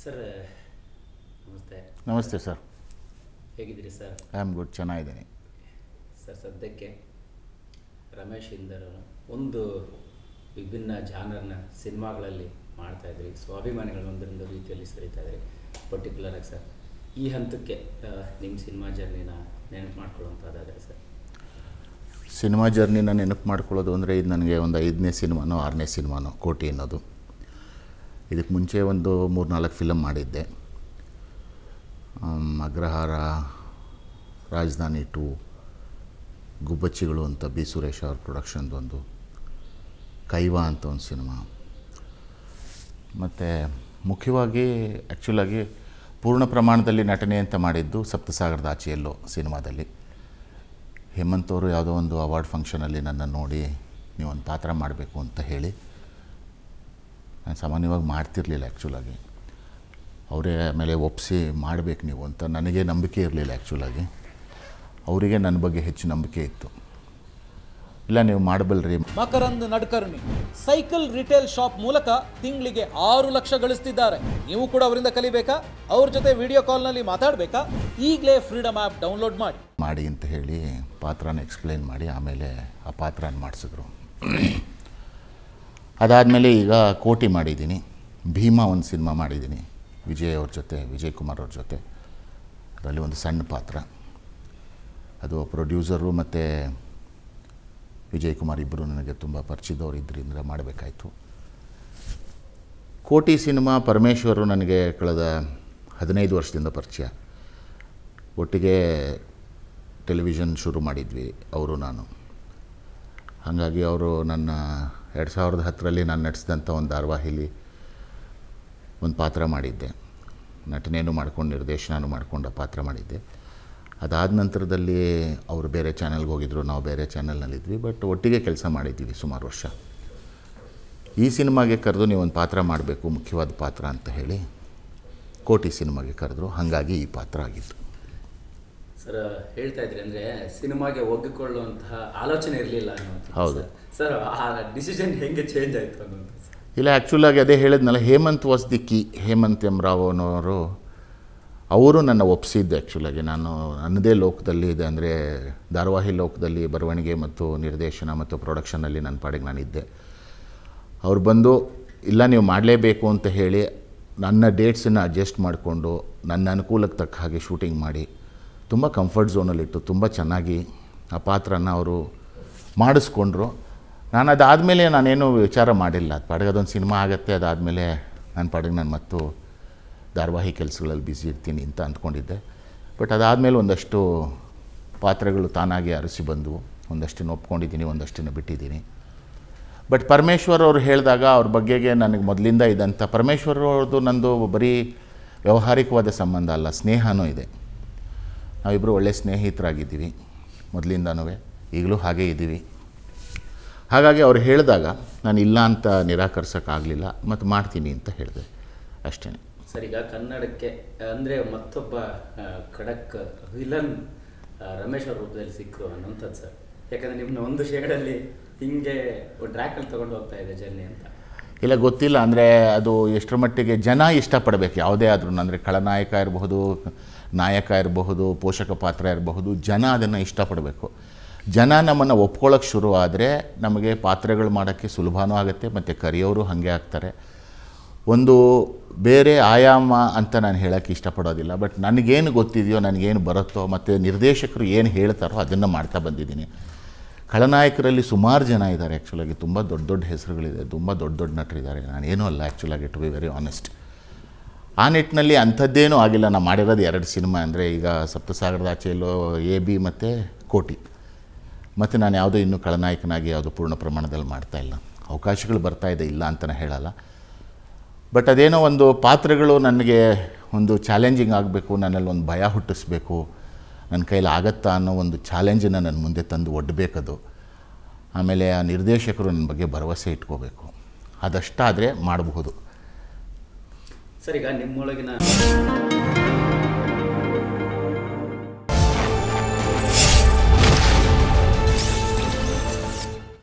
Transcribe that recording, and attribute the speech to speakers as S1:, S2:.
S1: Sir ನಮಸ್ತೆ.
S2: ನಮಸ್ತೆ sir.
S1: ಹೇಗಿದ್ದೀರಿ ಸರ್?
S2: ಐ ಆಮ್ ಗುಡ್, ಚೆನ್ನಾಗಿದ್ದೀನಿ
S1: ಸರ್. ಸದ್ಯಕ್ಕೆ ರಮೇಶ್ ಇಂದರ್ ಒಂದು ವಿಭಿನ್ನ ಜಾನರ್ನ ಸಿನಿಮಾಗಳಲ್ಲಿ ಮಾಡ್ತಾಯಿದ್ರಿ, ಸ್ವಾಭಿಮಾನಿಗಳು ಒಂದೊಂದು ರೀತಿಯಲ್ಲಿ ಸರಿತಾಯಿದ್ರಿ. ಪರ್ಟಿಕ್ಯುಲರಾಗಿ ಸರ್ ಈ ಹಂತಕ್ಕೆ ನಿಮ್ಮ ಸಿನಿಮಾ ಜರ್ನಿನ ನೆನಪು ಮಾಡ್ಕೊಳ್ಳೋಂಥದ್ದಾದರೆ ಸರ್?
S2: ಸಿನಿಮಾ ಜರ್ನಿನ ನೆನಪು ಮಾಡ್ಕೊಳ್ಳೋದು ಅಂದರೆ ಇದು ನನಗೆ ಒಂದು 5ನೇ ಸಿನಿಮಾನೋ 6ನೇ ಸಿನಿಮಾನೋ ಕೋಟಿ ಅನ್ನೋದು. ಇದಕ್ಕೆ ಮುಂಚೆ ಒಂದು 3-4 ಫಿಲಮ್ ಮಾಡಿದ್ದೆ. ಅಗ್ರಹಾರ, ರಾಜಧಾನಿ 2, ಗುಬ್ಬಚ್ಚಿಗಳು ಅಂತ ಬಿ ಸುರೇಶ್ ಅವ್ರ ಪ್ರೊಡಕ್ಷನ್ದೊಂದು, ಕೈವಾ ಅಂತ ಒಂದು ಸಿನಿಮಾ. ಮತ್ತು ಮುಖ್ಯವಾಗಿ ಆ್ಯಕ್ಚುಲಾಗಿ ಪೂರ್ಣ ಪ್ರಮಾಣದಲ್ಲಿ ನಟನೆ ಅಂತ ಮಾಡಿದ್ದು ಸಪ್ತಸಾಗರದ ಆಚೆಯಲ್ಲೋ ಸಿನಿಮಾದಲ್ಲಿ. ಹೇಮಂತ್ ಅವರು ಯಾವುದೋ ಒಂದು ಅವಾರ್ಡ್ ಫಂಕ್ಷನಲ್ಲಿ ನನ್ನನ್ನು ನೋಡಿ ನೀವೊಂದು ಪಾತ್ರ ಮಾಡಬೇಕು ಅಂತ ಹೇಳಿ, ನಾನು ಸಾಮಾನ್ಯವಾಗಿ ಮಾಡ್ತಿರಲಿಲ್ಲ ಆ್ಯಕ್ಚುಲಾಗಿ. ಅವರೇ ಆಮೇಲೆ ಒಪ್ಪಿಸಿ ಮಾಡಬೇಕು ನೀವು ಅಂತ. ನನಗೆ ನಂಬಿಕೆ ಇರಲಿಲ್ಲ ಆ್ಯಕ್ಚುಲಾಗಿ, ಅವರಿಗೆ ನನ್ನ ಬಗ್ಗೆ ಹೆಚ್ಚು ನಂಬಿಕೆ ಇತ್ತು. ಇಲ್ಲ ನೀವು ಮಾಡಬಲ್ರಿ.
S3: ಮಕರಂದ್ ನಡ್ಕರ್ಣಿ ಸೈಕಲ್ ರಿಟೇಲ್ ಶಾಪ್ ಮೂಲಕ ತಿಂಗಳಿಗೆ 6 ಲಕ್ಷ ಗಳಿಸ್ತಿದ್ದಾರೆ. ನೀವು ಕೂಡ ಅವರಿಂದ ಕಲಿಬೇಕಾ? ಅವ್ರ ಜೊತೆ ವಿಡಿಯೋ ಕಾಲ್ನಲ್ಲಿ ಮಾತಾಡಬೇಕಾ? ಈಗಲೇ ಫ್ರೀಡಮ್ ಆ್ಯಪ್ ಡೌನ್ಲೋಡ್ ಮಾಡಿ
S2: ಅಂತ ಹೇಳಿ ಪಾತ್ರನ ಎಕ್ಸ್ಪ್ಲೇನ್ ಮಾಡಿ ಆಮೇಲೆ ಆ ಪಾತ್ರನ ಮಾಡಿಸಿದ್ರು. ಅದಾದಮೇಲೆ ಈಗ ಕೋಟಿ ಮಾಡಿದ್ದೀನಿ, ಭೀಮಾ ಒಂದು ಸಿನಿಮಾ ಮಾಡಿದ್ದೀನಿ ವಿಜಯ್ ಅವ್ರ ಜೊತೆ, ವಿಜಯ್ ಕುಮಾರ್ ಅವ್ರ ಜೊತೆ. ಅದರಲ್ಲಿ ಒಂದು ಸಣ್ಣ ಪಾತ್ರ. ಅದು ಪ್ರೊಡ್ಯೂಸರು ಮತ್ತು ವಿಜಯ್ ಕುಮಾರ್ ಇಬ್ಬರು ನನಗೆ ತುಂಬ ಪರಿಚಿತವ್ರು ಇದ್ದರಿಂದ ಮಾಡಬೇಕಾಯಿತು. ಕೋಟಿ ಸಿನಿಮಾ ಪರಮೇಶ್ವರು ನನಗೆ ಕಳೆದ 15 ವರ್ಷದಿಂದ ಪರಿಚಯ. ಒಟ್ಟಿಗೆ ಟೆಲಿವಿಷನ್ ಶುರು ಮಾಡಿದ್ವಿ ಅವರು ನಾನು. ಹಾಗಾಗಿ ಅವರು ನನ್ನ 2010ರಲ್ಲಿ ನಾನು ನಟಿಸಿದಂಥ ಒಂದು ಧಾರಾವಾಹಿಲಿ ಒಂದು ಪಾತ್ರ ಮಾಡಿದ್ದೆ. ನಟನೆಯೂ ಮಾಡ್ಕೊಂಡು ನಿರ್ದೇಶನನೂ ಮಾಡ್ಕೊಂಡು ಆ ಪಾತ್ರ ಮಾಡಿದ್ದೆ. ಅದಾದ ನಂತರದಲ್ಲಿ ಅವರು ಬೇರೆ ಚಾನಲ್ಗೆ ಹೋಗಿದ್ದರು, ನಾವು ಬೇರೆ ಚಾನಲ್ನಲ್ಲಿದ್ವಿ. ಬಟ್ ಒಟ್ಟಿಗೆ ಕೆಲಸ ಮಾಡಿದ್ದೀವಿ ಸುಮಾರು ವರ್ಷ. ಈ ಸಿನಿಮಾಗೆ ಕರೆದು ನೀವು ಒಂದು ಪಾತ್ರ ಮಾಡಬೇಕು, ಮುಖ್ಯವಾದ ಪಾತ್ರ ಅಂತ ಹೇಳಿ ಕೋಟಿ ಸಿನಿಮಾಗೆ ಕರೆದ್ರು. ಹಾಗಾಗಿ ಈ ಪಾತ್ರ ಆಗಿತ್ತು.
S1: ಸರ್ ಹೇಳ್ತಾ ಇದ್ರಿ ಅಂದರೆ ಸಿನಿಮಾಗೆ ಒಗ್ಗಿಕೊಳ್ಳುವಂತಹ ಆಲೋಚನೆ ಇರಲಿಲ್ಲ ಅನ್ನೋದು.
S2: ಹೌದು
S1: ಸರ್, ಆ ಡಿಸಿಷನ್ ಹೇಗೆ ಚೇಂಜ್ ಆಯಿತು ಅನ್ನೋದು?
S2: ಇಲ್ಲ, ಆ್ಯಕ್ಚುಲಾಗಿ ಅದೇ ಹೇಳಿದ್ನಲ್ಲ, Hemanth was the key. Hemanth M Rao ಅನ್ನೋರು ಅವರು ನನ್ನ ಒಪ್ಪಿಸಿದ್ದು. ಆ್ಯಕ್ಚುಲಾಗಿ ನಾನು ನನ್ನದೇ ಲೋಕದಲ್ಲಿ ಇದೆ, ಅಂದರೆ ಧಾರಾವಾಹಿ ಲೋಕದಲ್ಲಿ ಬರವಣಿಗೆ ಮತ್ತು ನಿರ್ದೇಶನ ಮತ್ತು ಪ್ರೊಡಕ್ಷನಲ್ಲಿ ನನ್ನ ಪಾಡಿಗೆ ನಾನಿದ್ದೆ. ಅವ್ರು ಬಂದು ಇಲ್ಲ ನೀವು ಮಾಡಲೇಬೇಕು ಅಂತ ಹೇಳಿ ನನ್ನ ಡೇಟ್ಸನ್ನು ಅಡ್ಜಸ್ಟ್ ಮಾಡಿಕೊಂಡು ನನ್ನ ಅನುಕೂಲಕ್ಕೆ ತಕ್ಕ ಹಾಗೆ ಶೂಟಿಂಗ್ ಮಾಡಿ ತುಂಬ ಕಂಫರ್ಟ್ ಝೋನಲ್ಲಿಟ್ಟು ತುಂಬ ಚೆನ್ನಾಗಿ ಆ ಪಾತ್ರನ ಅವರು ಮಾಡಿಸ್ಕೊಂಡ್ರು. ನಾನು ಅದಾದಮೇಲೆ ನಾನೇನು ವಿಚಾರ ಮಾಡಿಲ್ಲ. ಅದು ಪಾಡಿಗೆ ಅದೊಂದು ಸಿನಿಮಾ ಆಗುತ್ತೆ, ಅದಾದಮೇಲೆ ನನ್ನ ಪಾಡಿಗೆ ನಾನು ಮತ್ತು ಧಾರಾವಾಹಿ ಕೆಲಸಗಳಲ್ಲಿ ಬ್ಯುಸಿ ಇರ್ತೀನಿ ಅಂತ ಅಂದ್ಕೊಂಡಿದ್ದೆ. ಬಟ್ ಅದಾದಮೇಲೆ ಒಂದಷ್ಟು ಪಾತ್ರಗಳು ತಾನಾಗಿ ಅರಸಿ ಬಂದವು. ಒಂದಷ್ಟನ್ನು ಒಪ್ಕೊಂಡಿದ್ದೀನಿ, ಒಂದಷ್ಟನ್ನು ಬಿಟ್ಟಿದ್ದೀನಿ. ಬಟ್ ಪರಮೇಶ್ವರ್ ಅವರು ಹೇಳಿದಾಗ ಅವ್ರ ಬಗ್ಗೆಗೆ ನನಗೆ ಮೊದಲಿಂದ ಇದ್ದಂಥ, ಪರಮೇಶ್ವರ್ ಅವ್ರದ್ದು ನಂದು ಬರೀ ವ್ಯಾವಹಾರಿಕವಾದ ಸಂಬಂಧ ಅಲ್ಲ, ಸ್ನೇಹನೂ ಇದೆ. ನಾವಿಬ್ಬರು ಒಳ್ಳೆಯ ಸ್ನೇಹಿತರಾಗಿದ್ದೀವಿ ಮೊದಲಿಂದನೂ, ಈಗಲೂ ಹಾಗೇ ಇದ್ದೀವಿ. ಹಾಗಾಗಿ ಅವ್ರು ಹೇಳಿದಾಗ ನಾನು ಇಲ್ಲ ಅಂತ ನಿರಾಕರಿಸೋಕ್ಕಾಗಲಿಲ್ಲ, ಮತ್ತು ಮಾಡ್ತೀನಿ ಅಂತ ಹೇಳಿದೆ ಅಷ್ಟೇ.
S1: ಸರ್, ಈಗ ಕನ್ನಡಕ್ಕೆ ಅಂದರೆ ಮತ್ತೊಬ್ಬ ಖಡಕ್ ವಿಲನ್ ರಮೇಶ್ ಅವ್ರ ರೂಪದಲ್ಲಿ ಸಿಕ್ಕರು ಅನ್ನೋಂಥದ್ದು ಸರ್. ಯಾಕಂದರೆ ನಿಮ್ಮನ್ನ ಒಂದು ಶೇಡಲ್ಲಿ ಹಿಂಗೆ ಟ್ರ್ಯಾಕಲ್ಲಿ ತೊಗೊಂಡು ಹೋಗ್ತಾ ಇದೆ ಜರ್ನಿ ಅಂತ.
S2: ಇಲ್ಲ, ಗೊತ್ತಿಲ್ಲ. ಅಂದರೆ ಅದು ಎಷ್ಟರ ಮಟ್ಟಿಗೆ ಜನ ಇಷ್ಟಪಡಬೇಕು ಯಾವುದೇ ಆದ್ರೂ. ಅಂದರೆ ಖಳನಾಯಕ ಇರಬಹುದು, ನಾಯಕ ಇರಬಹುದು, ಪೋಷಕ ಪಾತ್ರ ಇರಬಹುದು, ಜನ ಅದನ್ನು ಇಷ್ಟಪಡಬೇಕು. ಜನ ನಮ್ಮನ್ನು ಒಪ್ಕೊಳ್ಳೋಕ್ಕೆ ಶುರು ಆದರೆ ನಮಗೆ ಪಾತ್ರಗಳು ಮಾಡೋಕ್ಕೆ ಸುಲಭನೂ ಆಗುತ್ತೆ, ಮತ್ತು ಕರೆಯೋರು ಹಾಗೆ ಆಗ್ತಾರೆ. ಒಂದು ಬೇರೆ ಆಯಾಮ ಅಂತ ನಾನು ಹೇಳೋಕ್ಕೆ ಇಷ್ಟಪಡೋದಿಲ್ಲ. ಬಟ್ ನನಗೇನು ಗೊತ್ತಿದೆಯೋ, ನನಗೇನು ಬರುತ್ತೋ, ಮತ್ತು ನಿರ್ದೇಶಕರು ಏನು ಹೇಳ್ತಾರೋ ಅದನ್ನು ಮಾಡ್ತಾ ಬಂದಿದ್ದೀನಿ. ಖಳನಾಯಕರಲ್ಲಿ ಸುಮಾರು ಜನ ಇದ್ದಾರೆ ಆ್ಯಕ್ಚುಲಾಗಿ, ತುಂಬ ದೊಡ್ಡ ದೊಡ್ಡ ಹೆಸರುಗಳಿದೆ, ತುಂಬ ದೊಡ್ಡ ದೊಡ್ಡ ನಟರಿದ್ದಾರೆ. ನಾನೇನೂ ಅಲ್ಲ ಆ್ಯಕ್ಚುಲಾಗಿ, ಟು ಬಿ ವೆರಿ ಆನೆಸ್ಟ್. ಆ ನಿಟ್ಟಿನಲ್ಲಿ ಅಂಥದ್ದೇನೂ ಆಗಿಲ್ಲ. ನಾನು ಮಾಡಿರೋದು 2 ಸಿನಿಮಾ, ಅಂದರೆ ಈಗ ಸಪ್ತಸಾಗರದ ಆಚೆಯಲ್ಲೋ AB ಮತ್ತು ಕೋಟಿ. ಮತ್ತು ನಾನು ಯಾವುದೋ ಇನ್ನೂ ಖಳನಾಯಕನಾಗಿ ಯಾವುದೋ ಪೂರ್ಣ ಪ್ರಮಾಣದಲ್ಲಿ ಮಾಡ್ತಾಯಿಲ್ಲ. ಅವಕಾಶಗಳು ಬರ್ತಾಯಿದೆ, ಇಲ್ಲ ಅಂತ ನಾನು ಹೇಳಲ್ಲ. ಬಟ್ ಅದೇನೋ ಒಂದು ಪಾತ್ರಗಳು ನನಗೆ ಒಂದು ಚಾಲೆಂಜಿಂಗ್ ಆಗಬೇಕು, ನನ್ನಲ್ಲಿ ಒಂದು ಭಯ ಹುಟ್ಟಿಸ್ಬೇಕು, ನನ್ನ ಕೈಲಿ ಆಗತ್ತಾ ಅನ್ನೋ ಒಂದು ಚಾಲೆಂಜನ್ನು ನನ್ನ ಮುಂದೆ ತಂದು ಒಡ್ಡಬೇಕದು. ಆಮೇಲೆ ಆ ನಿರ್ದೇಶಕರು ನನ್ನ ಬಗ್ಗೆ ಭರವಸೆ ಇಟ್ಕೋಬೇಕು. ಅದಷ್ಟಾದರೆ ಮಾಡಬಹುದು.
S1: ಸರ್, ಈಗ ನಿಮ್ಮೊಳಗಿನ